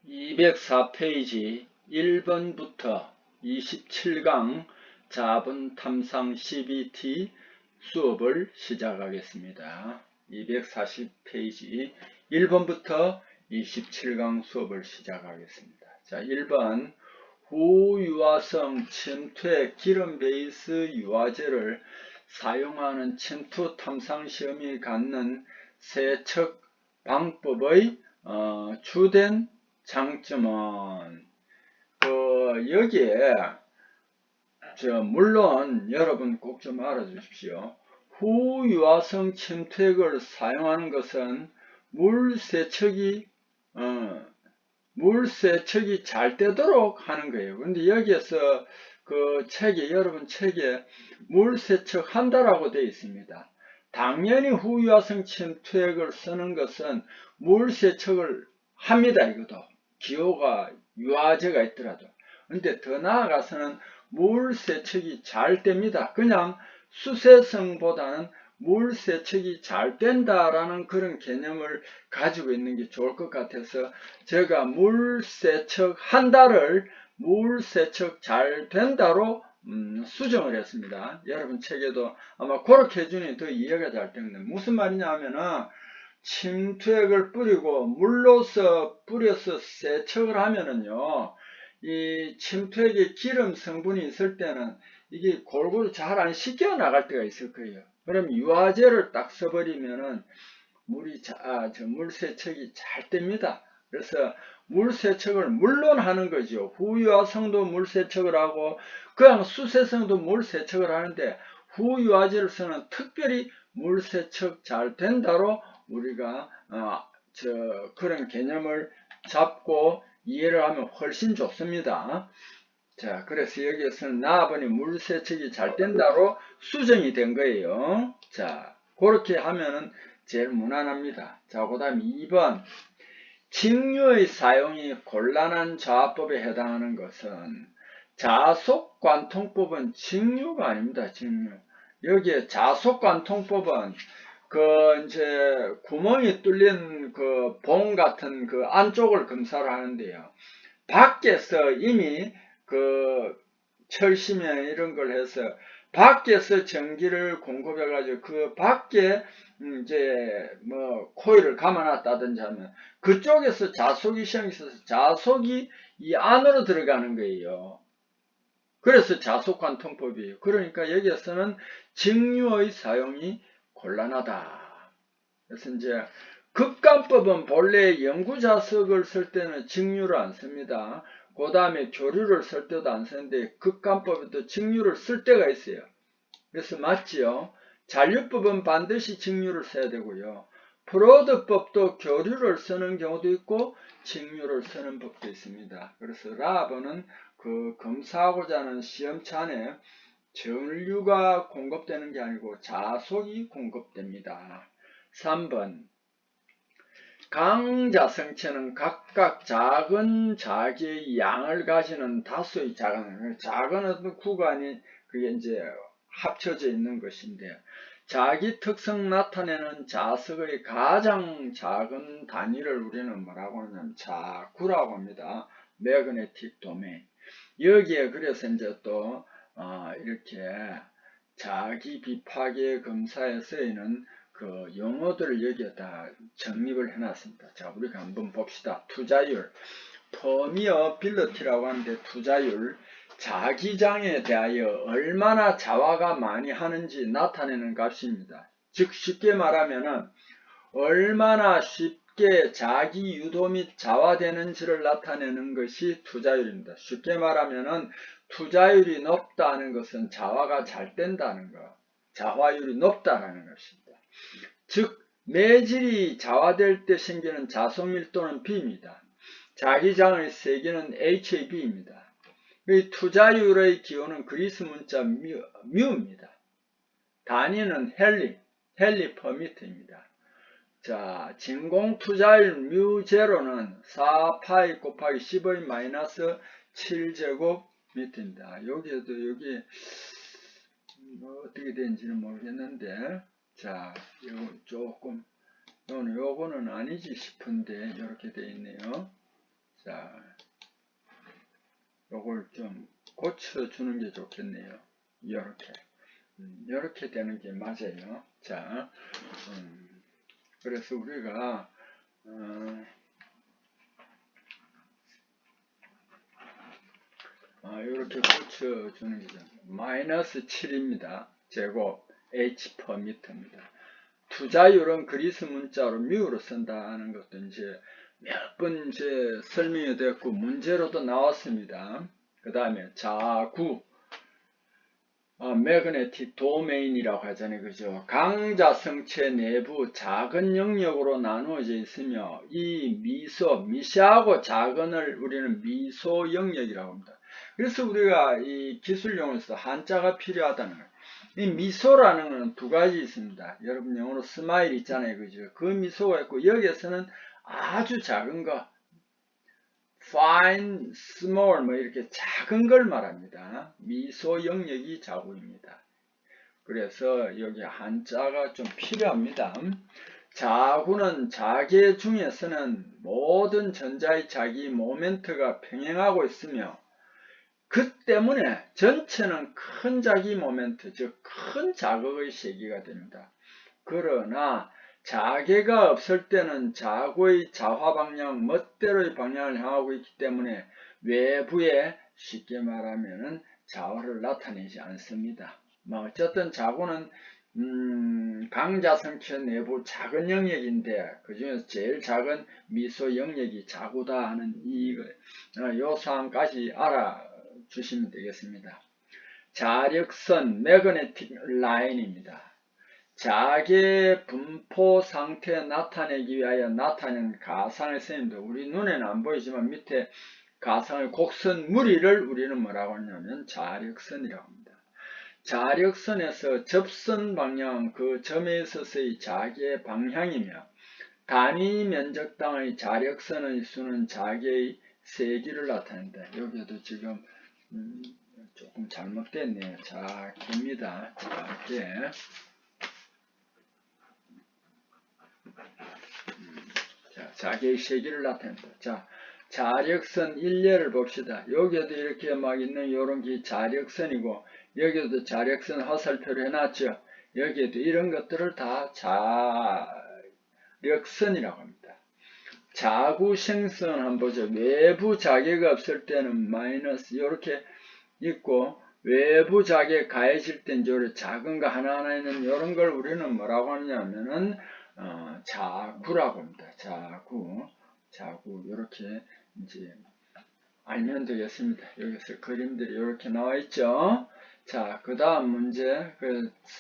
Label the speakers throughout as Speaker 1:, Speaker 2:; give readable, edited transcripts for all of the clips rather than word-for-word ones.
Speaker 1: 204페이지 1번부터 27강 자본 탐상 CBT 수업을 시작하겠습니다. 240페이지 1번부터 27강 수업을 시작하겠습니다. 자, 1번 후유화성 침투 기름 베이스 유화제를 사용하는 침투 탐상 시험이 갖는 세척 방법의 주된 장점은 여기에 물론 여러분 꼭 좀 알아주십시오. 후유화성 침투액을 사용하는 것은 물 세척이 잘 되도록 하는 거예요. 근데 여기에서 여러분 책에 물 세척한다라고 되어 있습니다. 당연히 후유화성 침투액을 쓰는 것은 물 세척을 합니다. 이것도 기호가 유화제가 있더라도. 근데 더 나아가서는 물 세척이 잘 됩니다. 그냥 수세성보다는 물 세척이 잘 된다라는 그런 개념을 가지고 있는 게 좋을 것 같아서 제가 물 세척 한다를 물 세척 잘 된다로 수정을 했습니다. 여러분 책에도 아마 그렇게 해주니 더 이해가 잘 되는데 무슨 말이냐 하면은 침투액을 뿌리고 물로서 뿌려서 세척을 하면은요, 이 침투액에 기름 성분이 있을 때는 이게 골고루 잘 안 씻겨 나갈 때가 있을 거예요. 그럼 유화제를 딱 써버리면은 물 세척이 잘 됩니다. 그래서 물 세척을 물론 하는 거죠. 후유화성도 물 세척을 하고 그냥 수세성도 물 세척을 하는데 후유화제를 쓰는 특별히 물 세척 잘 된다로 우리가 그런 개념을 잡고 이해를 하면 훨씬 좋습니다. 자, 그래서 여기에서는 나아보니 물 세척이 잘 된다로 수정이 된 거예요. 자, 그렇게 하면은 제일 무난합니다. 자, 그 다음 2번 직류의 사용이 곤란한 자화법에 해당하는 것은 자속관통법은 직류가 아닙니다. 직류. 여기에 자속관통법은 이제 구멍이 뚫린 봉 같은 안쪽을 검사를 하는데요. 밖에서 이미 철심이나 이런 걸 해서 밖에서 전기를 공급해 가지고 밖에 이제 코일을 감아놨다든지 하면 그쪽에서 자속이 시험이 있어서 자속이 이 안으로 들어가는 거예요. 그래서 자속관통법이에요. 그러니까 여기에서는 직류의 사용이 곤란하다. 그래서 이제 극관법은 본래 영구자석을 쓸 때는 직류를 안 씁니다. 그 다음에 교류를 쓸 때도 안 쓰는데 극관법에도 직류를 쓸 때가 있어요. 그래서 맞지요. 잔류법은 반드시 직류를 써야 되고요. 프로드법도 교류를 쓰는 경우도 있고 직류를 쓰는 법도 있습니다. 그래서 라버는 검사하고자 하는 시험찬에 전류가 공급되는 게 아니고 자속이 공급됩니다. 3번 강자성체는 각각 작은 자기의 양을 가지는 다수의 작은 어떤 구간이 그게 이제 합쳐져 있는 것인데 자기 특성 나타내는 자석의 가장 작은 단위를 우리는 뭐라고 하냐면 자구라고 합니다. 매그네틱 도메인. 여기에 그래서 이제 또 이렇게 자기 비파괴 검사에 쓰이는 용어들을 여기에다 정립을 해놨습니다. 자, 우리가 한번 봅시다. 투자율, 퍼미어빌리티라고 하는데 투자율, 자기장에 대하여 얼마나 자화가 많이 하는지 나타내는 값입니다. 즉 쉽게 말하면은 얼마나 쉽게 자기 유도 및 자화되는지를 나타내는 것이 투자율입니다. 쉽게 말하면은 투자율이 높다는 것은 자화가 잘 된다는 것, 자화율이 높다는 것입니다. 즉 매질이 자화될 때 생기는 자속밀도는 B입니다. 자기장의 세기는 HAB입니다. 이 투자율의 기호는 그리스 문자 뮤입니다. 단위는 헨리 퍼미터입니다. 자, 진공 투자율 뮤0는 4파이 곱하기 10의 마이너스 7제곱 미터입니다. 여기에도 여기 어떻게 되는지는 모르겠는데, 자, 요거는 아니지 싶은데 이렇게 되어 있네요. 자, 요걸 좀 고쳐주는 게 좋겠네요. 요렇게 되는 게 맞아요. 자, 그래서 우리가 이렇게 고쳐주는 게 마이너스 7입니다. 제곱 h/m입니다. 투자율은 그리스 문자로 뮤로 쓴다는 것도 이제 몇 번 이제 설명이 됐고 문제로도 나왔습니다. 그 다음에 자구, 매그네틱 도메인이라고 하잖아요. 그죠? 강자성체 내부 작은 영역으로 나누어져 있으며 이 미시하고 작은을 우리는 미소 영역이라고 합니다. 그래서 우리가 이 기술용어에서 한자가 필요하다는 거예요. 이 미소라는 것은 두 가지 있습니다. 여러분 영어로 스마일 있잖아요. 그죠? 그 미소가 있고 여기에서는 아주 작은 거 fine, small 뭐 이렇게 작은 걸 말합니다. 미소 영역이 자구입니다. 그래서 여기 한자가 좀 필요합니다. 자구는 자계 중에서는 모든 전자의 자기 모멘트가 평행하고 있으며 그 때문에 전체는 큰 자기 모멘트, 즉 큰 자극의 세기가 됩니다. 그러나 자계가 없을 때는 자구의 자화 방향, 멋대로의 방향을 향하고 있기 때문에 외부에 쉽게 말하면 자화를 나타내지 않습니다. 어쨌든 자구는 강자성체 내부 작은 영역인데 그 중에서 제일 작은 미소 영역이 자구다 하는 요 사항까지 알아주시면 되겠습니다. 자력선, 매그네틱 라인입니다. 자계 분포 상태 나타내기 위하여 나타낸 가상의 선입니다. 우리 눈에는 안 보이지만 밑에 가상의 곡선 무리를 우리는 뭐라고 하냐면 자력선이라고 합니다. 자력선에서 접선 방향 그 점에 있어서의 자계 방향이며 단위 면적당의 자력선의 수는 자계의 세기를 나타낸다. 여기에도 지금 조금 잘못됐네요. 자계입니다. 자계. 자기의 세기를 나타낸다. 자, 자력선 일례를 봅시다. 여기에도 이렇게 막 있는 요런 게 자력선이고 여기에도 자력선 화살표를 해놨죠. 여기에도 이런 것들을 다 자력선이라고 합니다. 자구 생선 한번 보죠. 외부 자계가 없을 때는 마이너스 이렇게 있고 외부 자계 가해질 땐 요런 작은 거 하나하나 있는 이런 걸 우리는 뭐라고 하냐면은 자구라고 합니다. 자구 이렇게 이제 알면 되겠습니다. 여기서 그림들이 이렇게 나와 있죠. 자, 그 다음 문제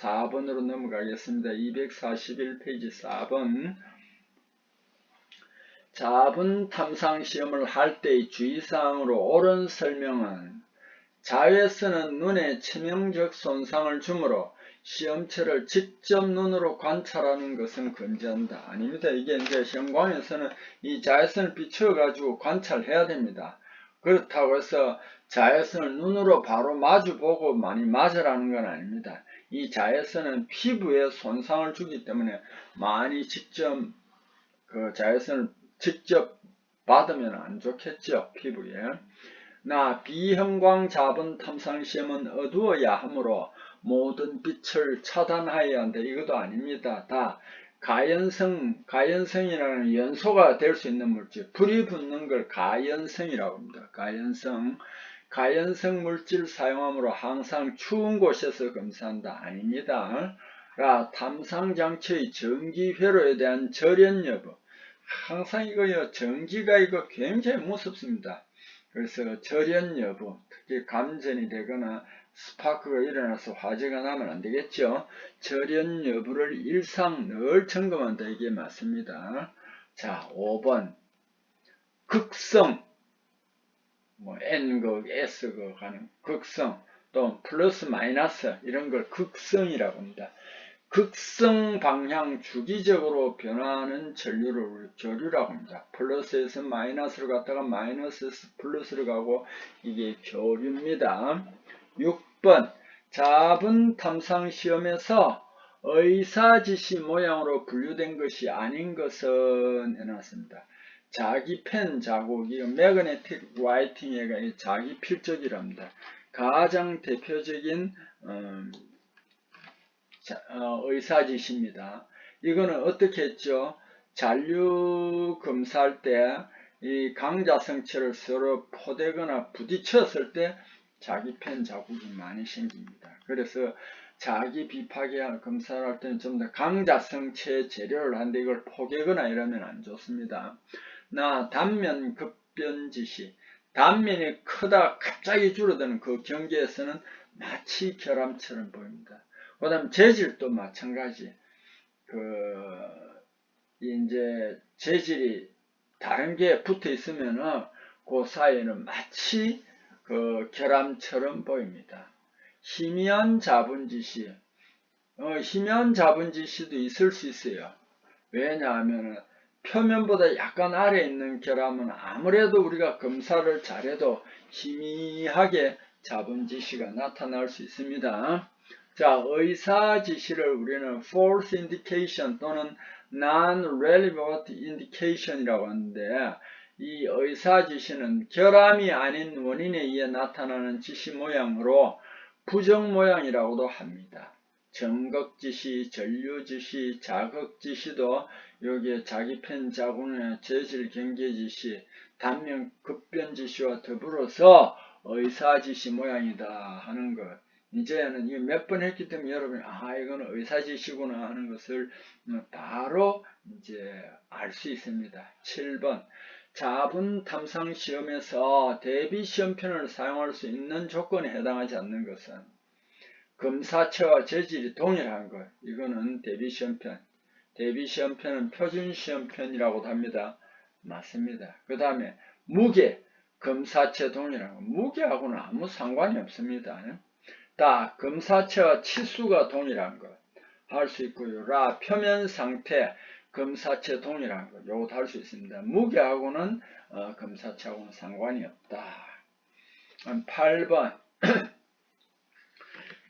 Speaker 1: 4번으로 넘어가겠습니다. 241페이지 4번. 자분 탐상 시험을 할 때의 주의사항으로 옳은 설명은 자외선은 눈에 치명적 손상을 주므로 시험체를 직접 눈으로 관찰하는 것은 금지한다. 아닙니다. 이게 이제 시험관에서는 이 자외선을 비추어가지고 관찰해야 됩니다. 그렇다고 해서 자외선을 눈으로 바로 마주보고 많이 맞으라는 건 아닙니다. 이 자외선은 피부에 손상을 주기 때문에 많이 그 자외선을 직접 받으면 안 좋겠죠. 피부에. 비형광 자분 탐상 시험은 어두워야 하므로 모든 빛을 차단하여야 한다. 이것도 아닙니다. 다 가연성이라는 연소가 될 수 있는 물질, 불이 붙는 걸 가연성이라고 합니다. 가연성 물질 사용함으로 항상 추운 곳에서 검사한다. 아닙니다. 탐상장치의 전기 회로에 대한 절연 여부. 항상 이거요, 전기가 이거 굉장히 무섭습니다. 그래서 절연 여부, 특히 감전이 되거나 스파크가 일어나서 화재가 나면 안 되겠죠. 절연 여부를 일상 늘 점검한다. 이게 맞습니다. 자, 5번. 극성, N극, S극 하는 극성, 또 플러스 마이너스 이런 걸 극성이라고 합니다. 극성 방향 주기적으로 변화하는 전류를 우리 교류라고 합니다. 플러스에서 마이너스로 갔다가 마이너스에서 플러스로 가고 이게 교류입니다. 6번 자분 탐상 시험에서 의사지시 모양으로 분류된 것이 아닌 것은 해놨습니다. 자기 펜 자국이 매그네틱 라이팅의 자기 필적이랍니다. 가장 대표적인 의사짓입니다. 이거는 어떻게 했죠? 잔류 검사할 때 이 강자성체를 서로 포대거나 부딪혔을 때 자기 펜 자국이 많이 생깁니다. 그래서 자기 비파괴 검사를 할 때는 좀 더 강자성체 재료를 하는데 이걸 포개거나 이러면 안 좋습니다. 단면 급변지시, 단면이 크다 갑자기 줄어드는 그 경계에서는 마치 결함처럼 보입니다. 그 다음 재질도 마찬가지. 이제 재질이 다른 게 붙어 있으면은 그 사이에는 마치 결함처럼 보입니다. 희미한 자분지시, 희미한 자분지시도 있을 수 있어요. 왜냐하면 표면보다 약간 아래에 있는 결함은 아무래도 우리가 검사를 잘해도 희미하게 자분지시가 나타날 수 있습니다. 자, 의사 지시를 우리는 false indication 또는 non-relevant indication이라고 하는데, 이 의사 지시는 결함이 아닌 원인에 의해 나타나는 지시 모양으로 부정 모양이라고도 합니다. 정극 지시, 전류 지시, 자극 지시도 여기에 자기 펜 자국의 재질 경계 지시, 단면 급변 지시와 더불어서 의사 지시 모양이다 하는 것. 이제는 이거 몇 번 했기 때문에 여러분이 이거는 의사 지시구나 하는 것을 바로 이제 알 수 있습니다. 7번. 자분 탐상 시험에서 대비 시험편을 사용할 수 있는 조건에 해당하지 않는 것은 검사체와 재질이 동일한 것. 이거는 대비 시험편. 대비 시험편은 표준 시험편이라고도 합니다. 맞습니다. 그 다음에 무게. 검사체 동일한 것. 무게하고는 아무 상관이 없습니다. 검사체와 치수가 동일한 것. 할 수 있고요. 표면 상태. 검사체 동일한 것. 요것도 할 수 있습니다. 무게하고는 검사체하고는 상관이 없다. 8번.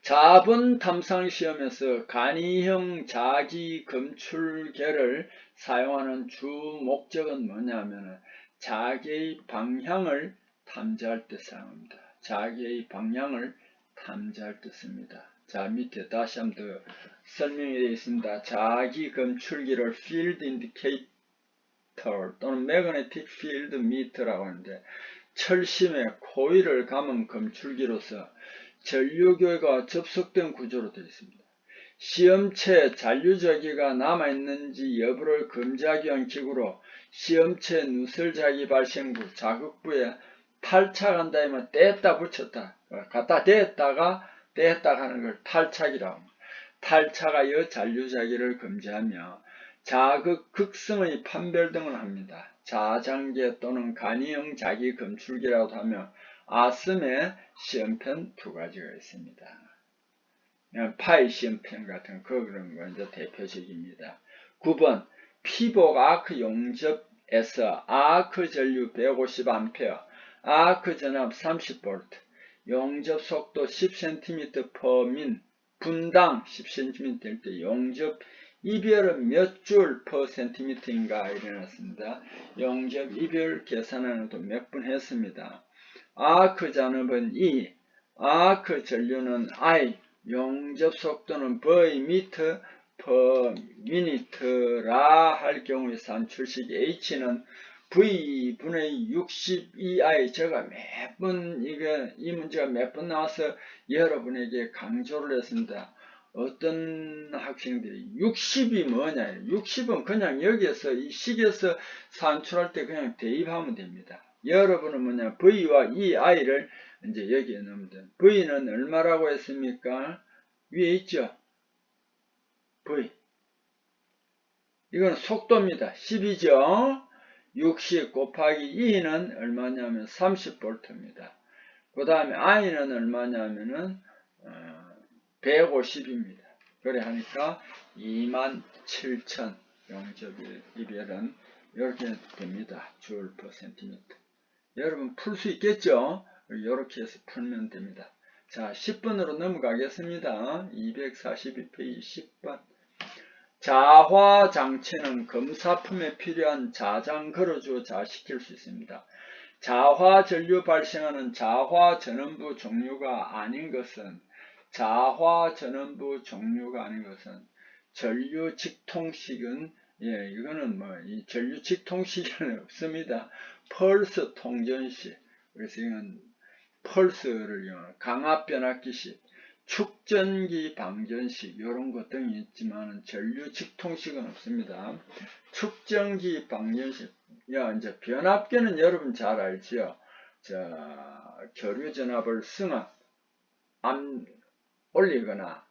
Speaker 1: 자분 탐상 시험에서 간이형 자기 검출계를 사용하는 주 목적은 뭐냐면 자기의 방향을 탐지할 때 사용합니다. 자기의 방향을 탐지할 때 씁니다. 자, 밑에 다시 한번 더 설명이 되어 있습니다. 자기 검출기를 field indicator 또는 magnetic field meter라고 하는데, 철심에 코일을 감은 검출기로서 전류교가 접속된 구조로 되어 있습니다. 시험체 잔류자기가 남아있는지 여부를 검지하기 위한 기구로 시험체 누설자기 발생 후 자극부에 탈착한 다음에 뗐다 붙였다, 갖다 댔다가 뗐다 하는 걸 탈착이라고 합니다. 탈착하여 잔류자기를 검지하며 자극 극성의 판별 등을 합니다. 자장계 또는 간이형 자기 검출기라고 하며 아스의 시험편 두 가지가 있습니다. 파이 시험편 같은 그런 거 이제 대표적입니다. 9번 피복 아크 용접에서 아크 전류 150A, 아크 전압 30V, 용접 속도 10cm/min, 분당 10cm 될 때 용접 이별은 몇 줄 per cm인가 일어났습니다. 용접 이별 계산하는 것도 몇 번 했습니다. 아크 잔업은 E, 아크 전류는 I, 용접 속도는 V m/min/라 할 경우에 산출식 H는 V분의 62I. 제가 몇 번 이 문제가 몇 번 나와서 여러분에게 강조를 했습니다. 어떤 학생들이 60이 뭐냐, 60은 그냥 여기에서 이 식에서 산출할 때 그냥 대입하면 됩니다. 여러분은 뭐냐, V와 이 I를 이제 여기에 넣으면 돼요. V는 얼마라고 했습니까? 위에 있죠? V. 이건 속도입니다. 10이죠? 60 곱하기 2는 얼마냐면 30V입니다. 그 다음에 I는 얼마냐면은 150입니다. 그래 하니까 27,000 용접 이별은 이렇게 됩니다. 줄 per centimeter. 여러분 풀 수 있겠죠? 이렇게 해서 풀면 됩니다. 자, 10번으로 넘어가겠습니다. 242페이지 10번. 자화 장치는 검사품에 필요한 자장 걸어주어 자시킬 수 있습니다. 자화 전류 발생하는 자화 전원부 종류가 아닌 것은 전류 직통식은 이거는 이 전류 직통식은 없습니다. 펄스 통전식, 그래서 이건 펄스를 이용하는 강압 변압기식, 축전기 방전식 이런 것 등이 있지만 전류 직통식은 없습니다. 축전기 방전식, 이제 변압기는 여러분 잘 알지요. 교류 전압을 승압, 올리거나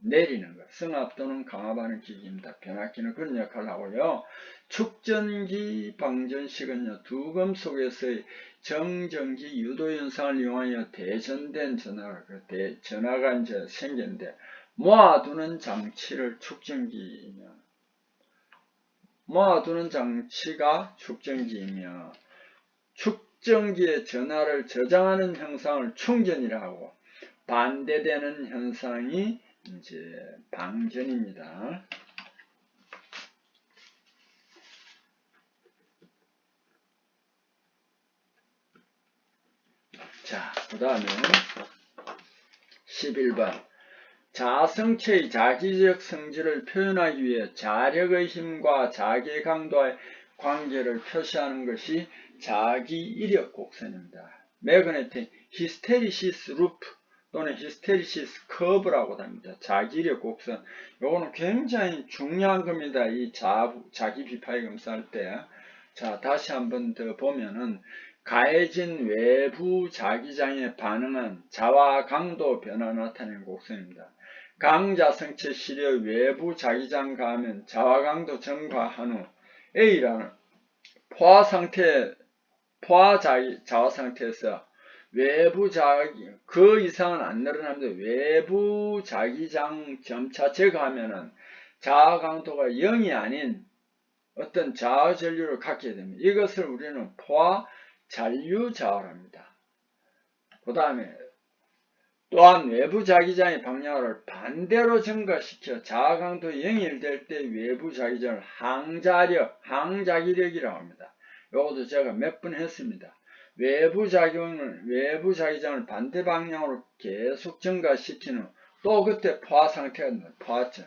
Speaker 1: 내리는 것, 승합 또는 강압하는 기기입니다. 변압기는 그런 역할을 하고요. 축전기 방전식은요, 두 금속에서의 정전기 유도 현상을 이용하여 대전된 전하가 이제 생기는데, 모아두는 장치를 모아두는 장치가 축전기이며, 축전기의 전하를 저장하는 현상을 충전이라 하고, 반대되는 현상이 이제 방전입니다. 자, 그 다음에 11번. 자성체의 자기적 성질을 표현하기 위해 자력의 힘과 자기의 강도와의 관계를 표시하는 것이 자기이력 곡선입니다. 매그네틱 히스테리시스 루프 또는 히스테리시스 커브라고 합니다. 자기력 곡선. 요거는 굉장히 중요한 겁니다. 이 자기 비파이 검사할 때. 자, 다시 한번 더 보면은, 가해진 외부 자기장에 반응한 자와 강도 변화 나타내는 곡선입니다. 강자성체 시려 외부 자기장 가하면 자와 강도 증가한 후 A라는 자와 상태에서 외부 그 이상은 안 늘어납니다. 외부 자기장 점차 제거하면은 자아 강도가 0이 아닌 어떤 자아 전류를 갖게 됩니다. 이것을 우리는 포화 잔류 자아랍니다. 그 다음에 또한 외부 자기장의 방향을 반대로 증가시켜 자아 강도 0이 될 때 외부 자기장을 항자기력이라고 합니다. 이것도 제가 몇 번 했습니다. 외부 자기장을 반대 방향으로 계속 증가시키는 또 그때 포화 상태가 됩니다. 포화점.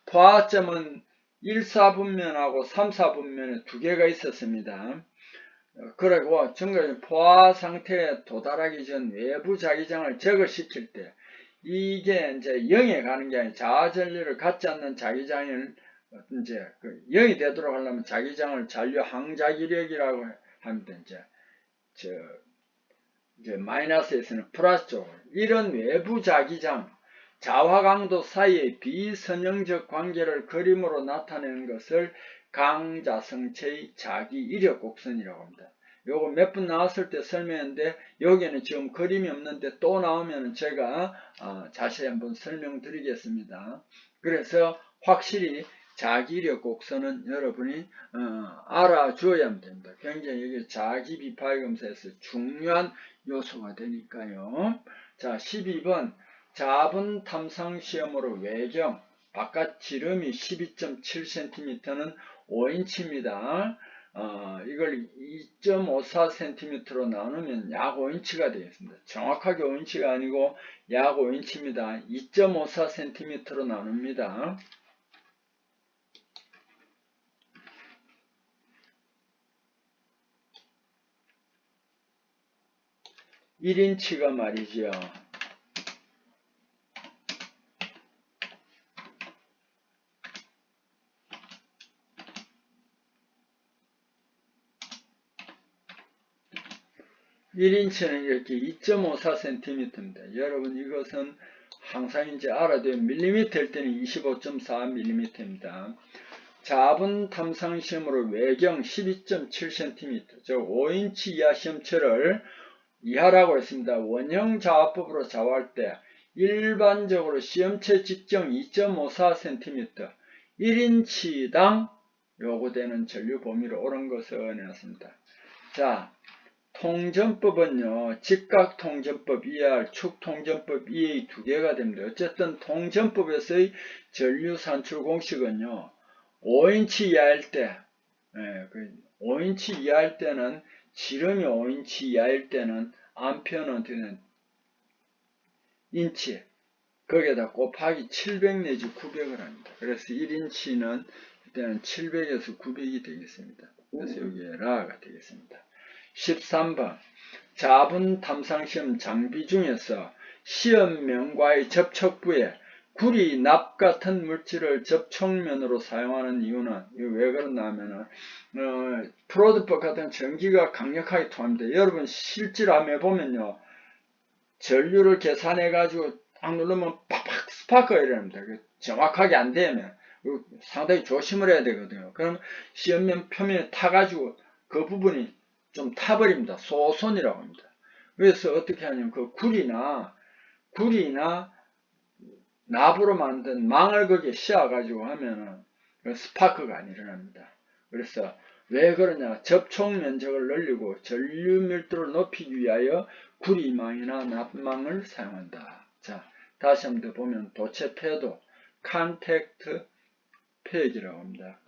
Speaker 1: 포화점은 1사분면하고 3사분면에 두 개가 있었습니다. 그리고 포화 상태에 도달하기 전 외부 자기장을 제거시킬 때 이게 이제 0에 가는 게 아니라 자아 전류를 갖지 않는 자기장을 이제 0이 되도록 하려면 자기장을 잔류 항자기력이라고 합니다. 이제 마이너스에서는 플러스 쪽으로 이런 외부 자기장 자화 강도 사이의 비선형적 관계를 그림으로 나타내는 것을 강자성체의 자기 이력 곡선이라고 합니다. 요거 몇 분 나왔을 때 설명했는데 여기에는 지금 그림이 없는데 또 나오면 제가 자세히 한번 설명드리겠습니다. 그래서 확실히 자기 이력 곡선은 여러분이 알아줘야 됩니다. 굉장히 이게 자기 비파이 검사에서 중요한 요소가 되니까요. 자, 12번 자분 탐상 시험으로 외경 바깥 지름이 12.7cm는 5인치입니다. 이걸 2.54cm로 나누면 약 5인치가 되겠습니다. 정확하게 5인치가 아니고 약 5인치입니다. 2.54cm로 나눕니다. (1인치가) 말이지요. (1인치는) 이렇게 2.54cm입니다. 여러분 이것은 항상 이제 알아둬야 밀리미터일 때는 25.4mm입니다. 자분 탐상 시험으로 외경 12.7cm, 즉 5인치 이하 시험체를 이하라고 했습니다. 원형 자화법으로 자화할 때 일반적으로 시험체 직경 2.54cm, 1인치당 요구되는 전류 범위로 옳은 것을 내놨습니다. 자, 통전법은요, 직각통전법 ER, 축통전법 EA 두 개가 됩니다. 어쨌든 통전법에서의 전류 산출 공식은요, 5인치 이하일 때, 5인치 이하일 때는, 지름이 5인치 이하일 때는, 암페어는 되는 인치, 거기에다 곱하기 700 내지 900을 합니다. 그래서 1인치는 이때는 700에서 900이 되겠습니다. 그래서 여기에 라가 되겠습니다. 13번 자분 탐상시험 장비 중에서 시험면과의 접촉부에 구리, 납 같은 물질을 접촉면으로 사용하는 이유는 왜 그러나 하면은 프로드법 같은 전기가 강력하게 통합니다. 여러분 실제로 한번 해보면요, 전류를 계산해 가지고 딱 누르면 팍팍 스파크가 일어납니다. 정확하게 안 되면 상당히 조심을 해야 되거든요. 그럼 시험면 표면에 타가지고 그 부분이 좀 타버립니다. 소손이라고 합니다. 그래서 어떻게 하냐면 그 구리나 납으로 만든 망을 거기에 씌워가지고 하면은 그 스파크가 안 일어납니다. 그래서 왜 그러냐? 접촉 면적을 늘리고 전류 밀도를 높이기 위하여 구리망이나 납망을 사용한다. 자, 다시 한번 더 보면 도체 패도 컨택트 패드라고 합니다.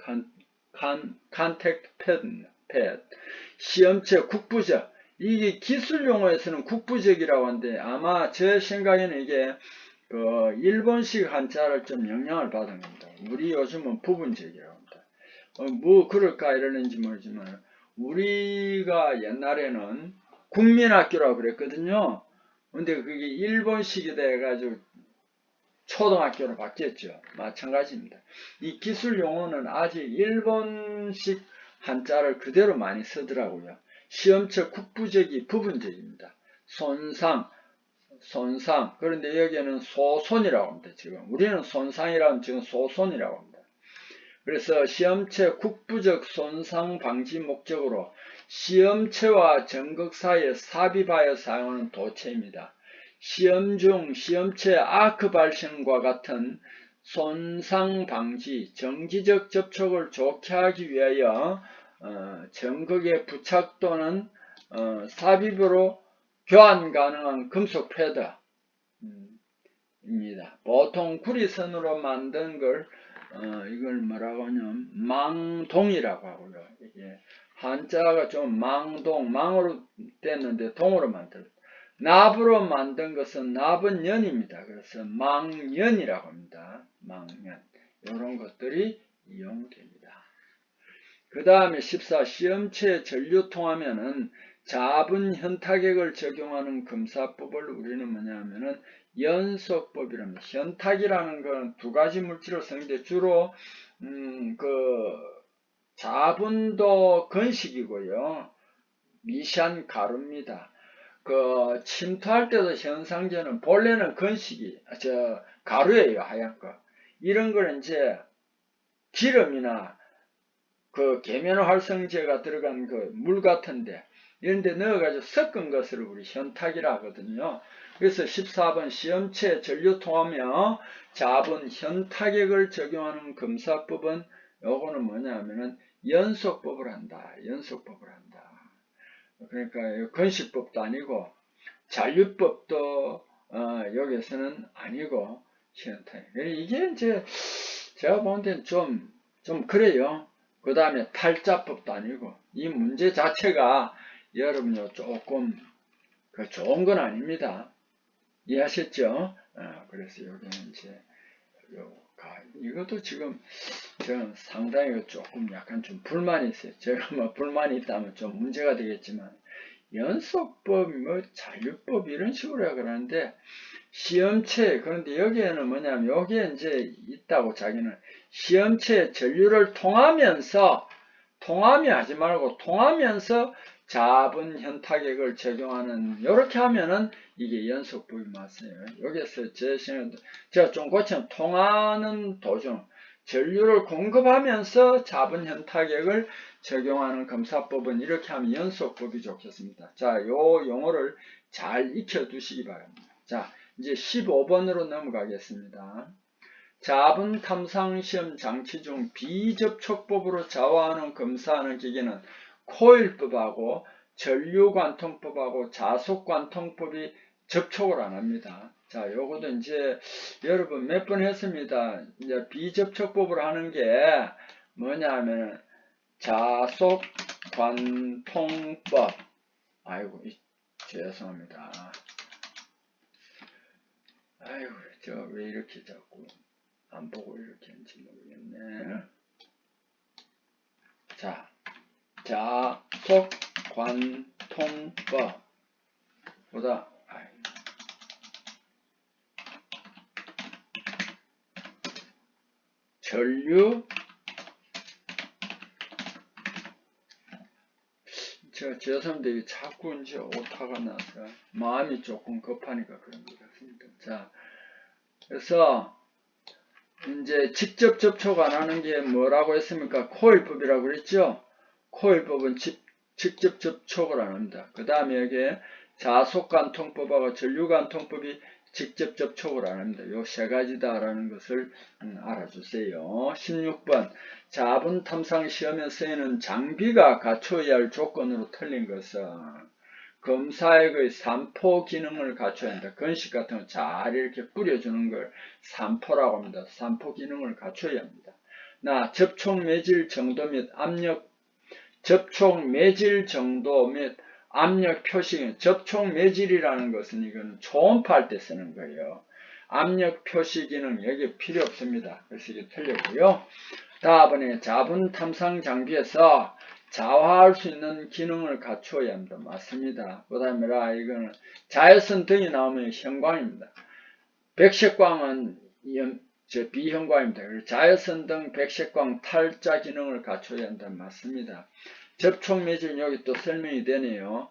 Speaker 1: 컨택트 패드. 시험체 국부적. 이게 기술 용어에서는 국부적이라고 하는데 아마 제 생각에는 이게 일본식 한자를 좀 영향을 받은 겁니다. 우리 요즘은 부분적이라고 합니다. 뭐 그럴까 이러는지 모르지만 우리가 옛날에는 국민학교라고 그랬거든요. 근데 그게 일본식이 돼가지고 초등학교로 바뀌었죠. 마찬가지입니다. 이 기술 용어는 아직 일본식 한자를 그대로 많이 쓰더라고요. 시험체 국부적이 부분적입니다. 손상. 그런데 여기에는 소손이라고 합니다. 지금 우리는 손상이라면 지금 소손이라고 합니다. 그래서 시험체 국부적 손상 방지 목적으로 시험체와 전극 사이에 삽입하여 사용하는 도체입니다. 시험 중 시험체 아크 발생과 같은 손상 방지, 정지적 접촉을 좋게 하기 위하여 전극의 부착 또는 삽입으로 교환 가능한 금속 패드입니다. 보통 구리선으로 만든 걸 이걸 뭐라고 하냐면 망동이라고 하고요. 이게 한자가 좀 망으로 됐는데 동으로 만들. 납으로 만든 것은 납은 연입니다. 그래서 망연이라고 합니다. 망연. 이런 것들이 이용됩니다. 그 다음에 14. 시험체에 전류 통하면은 자분 현타격을 적용하는 검사법을 우리는 뭐냐 하면은 연속법이랍니다. 현타기라는 건 두 가지 물질을 쓰는데 주로 자분도 건식이고요. 미시한 가루입니다. 침투할 때도 현상제는 본래는 가루예요. 하얀 거. 이런 걸 이제 기름이나 계면활성제가 들어간 물 같은데 이런 데 넣어가지고 섞은 것을 우리 현타기라 하거든요. 그래서 14번 시험체에 전류 통하며 자분 현타격을 적용하는 검사법은 요거는 뭐냐 하면은 연속법을 한다. 그러니까 건식법도 아니고 잔류법도 여기서는 아니고 현타격. 이게 이제 제가 보는 데는 좀 그래요. 그 다음에 탈자법도 아니고 이 문제 자체가 여러분요 조금 좋은 건 아닙니다. 이해하셨죠? 그래서 여기는 이제 이것도 지금 저는 상당히 조금 약간 좀 불만이 있어요. 제가 뭐 불만이 있다면 좀 문제가 되겠지만 연속법, 잔류법 이런 식으로 그러는데 시험체, 그런데 여기에는 뭐냐면 여기에 이제 있다고 자기는 시험체에 전류를 통하면서 하지 말고 통하면서 자분 현타격을 적용하는 이렇게 하면은 이게 연속법이 맞아요. 여기서 제 생각도 제가 좀 고치면 통하는 도중 전류를 공급하면서 자분 현타격을 적용하는 검사법은 이렇게 하면 연속법이 좋겠습니다. 자, 요 용어를 잘 익혀 두시기 바랍니다. 자, 이제 15번으로 넘어가겠습니다. 자분 탐상시험 장치 중 비접촉법으로 좌화하는 검사하는 기계는 코일법하고 전류관통법하고 자속관통법이 접촉을 안 합니다. 자, 요것도 이제 여러분 몇 번 했습니다. 이제 비접촉법을 하는 게 뭐냐면 자속관통법. 아이고, 죄송합니다. 아이고, 저 왜 이렇게 자꾸 안 보고 이렇게 했는지 모르겠네. 자, 자속관통법 보다 전류 제가 죄송합니다. 이게 자꾸 이제 오타가 나서 마음이 조금 급하니까 그런 것 같습니다. 자, 그래서 이제 직접 접촉 안 하는 게 뭐라고 했습니까? 코일법이라고 그랬죠? 코일법은 직접 접촉을 안 합니다. 그 다음에 여기에 자속관통법하고 전류관통법이 직접 접촉을 안 합니다. 요 세 가지다라는 것을 알아주세요. 16번 자분 탐상 시험에 쓰이는 장비가 갖춰야 할 조건으로 틀린 것은 검사액의 산포 기능을 갖춰야 한다. 건식 같은 거 잘 이렇게 뿌려주는 걸 산포라고 합니다. 산포 기능을 갖춰야 합니다. 접촉 매질 정도 및 압력 접촉 매질 정도 및 압력 표시, 접촉 매질이라는 것은 이거는 초음파 할 때 쓰는 거예요. 압력 표시 기능 여기 필요 없습니다. 그래서 이게 틀렸고요. 다음번에 자분 탐상 장비에서 자화할 수 있는 기능을 갖추어야 합니다. 맞습니다. 그 다음에 이거는 자외선 등이 나오면 형광입니다. 백색광은 비형광입니다. 자외선 등 백색광 탈자 기능을 갖춰야 한다. 맞습니다. 접촉 매질 여기 또 설명이 되네요.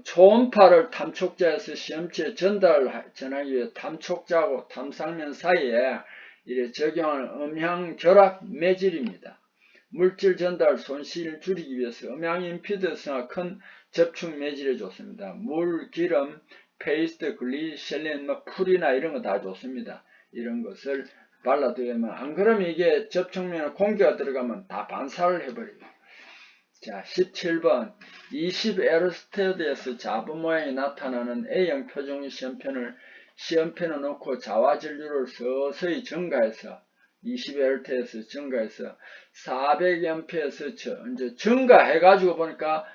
Speaker 1: 초음파를 탐촉자에서 시험지에 전하기 위해 탐촉자하고 탐상면 사이에 이래 적용하는 음향 결합 매질입니다. 물질 전달 손실을 줄이기 위해서 음향 임피던스가 큰 접촉 매질에 좋습니다. 물, 기름, 페이스트, 글리셀린, 풀이나 이런 거 다 좋습니다. 이런 것을 발라두면 안 그러면 이게 접촉면에 공기가 들어가면 다 반사를 해버려요. 자, 17번 20에르스테드에서 자분 모양이 나타나는 A형 표준 시험펜을 놓고 자화전류를 서서히 증가해서 20L에서 증가해서 400A에서 이제 증가해가지고 보니까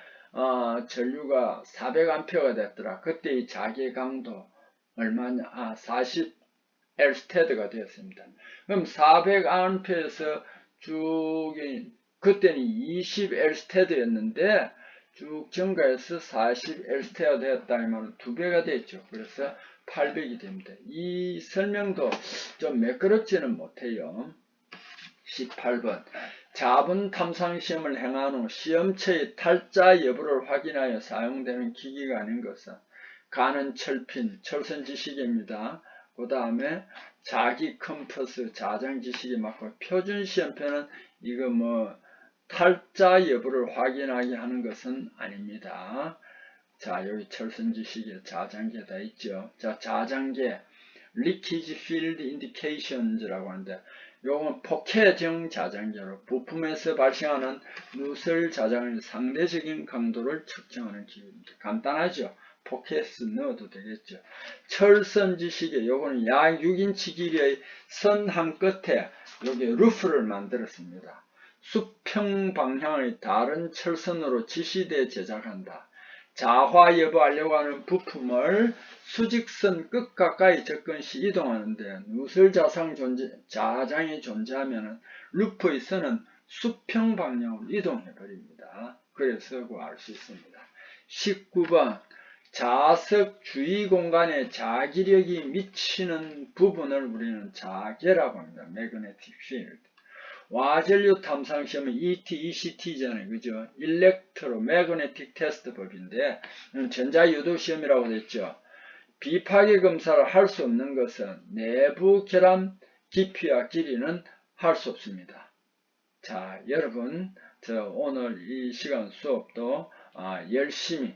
Speaker 1: 전류가 400A가 됐더라. 그때 이 자기 강도 얼마냐? 40L스테드가 되었습니다. 그럼 400A에서 쭉 그때는 20L스테드였는데 쭉 증가해서 40L스테드가 되었다 하면 2배가 됐죠. 그래서 800이 됩니다. 이 설명도 좀 매끄럽지는 못해요. 18번 자분 탐상 시험을 행한 후 시험체의 탈자 여부를 확인하여 사용되는 기기가 아닌 것은 가는 철핀, 철선 지시기입니다. 그 다음에 자기 컴퍼스, 자장 지시기 맞고 표준 시험표는 이거 탈자 여부를 확인하게 하는 것은 아닙니다. 자, 여기 철선 지시기에 자장계 다 있죠. 자, 자장계 Leakage Field Indications라고 하는데 요건 포켓형 자장계로 부품에서 발생하는 누설 자장의 상대적인 강도를 측정하는 기구입니다. 간단하죠. 포켓 넣어도 되겠죠. 철선 지시계 요거는 약 6인치 길이의 선 한 끝에 여기 루프를 만들었습니다. 수평 방향의 다른 철선으로 지시대 제작한다. 자화 여부하려고 하는 부품을 수직선 끝 가까이 접근 시 이동하는데 누설 자장이 존재하면 루프의 선은 수평 방향으로 이동해 버립니다. 그래서 알 수 있습니다. 19번 자석 주위 공간에 자기력이 미치는 부분을 우리는 자계라고 합니다. Magnetic Field. 와전류 탐상 시험은 ET, ECT잖아요. 그죠? 일렉트로매그네틱 테스트 법인데, 전자유도 시험이라고 됐죠. 비파괴 검사를 할 수 없는 것은 내부 결함 깊이와 길이는 할 수 없습니다. 자, 여러분, 오늘 이 시간 수업도 열심히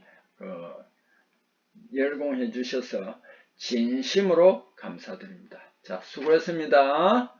Speaker 1: 열공해 주셔서 진심으로 감사드립니다. 자, 수고했습니다.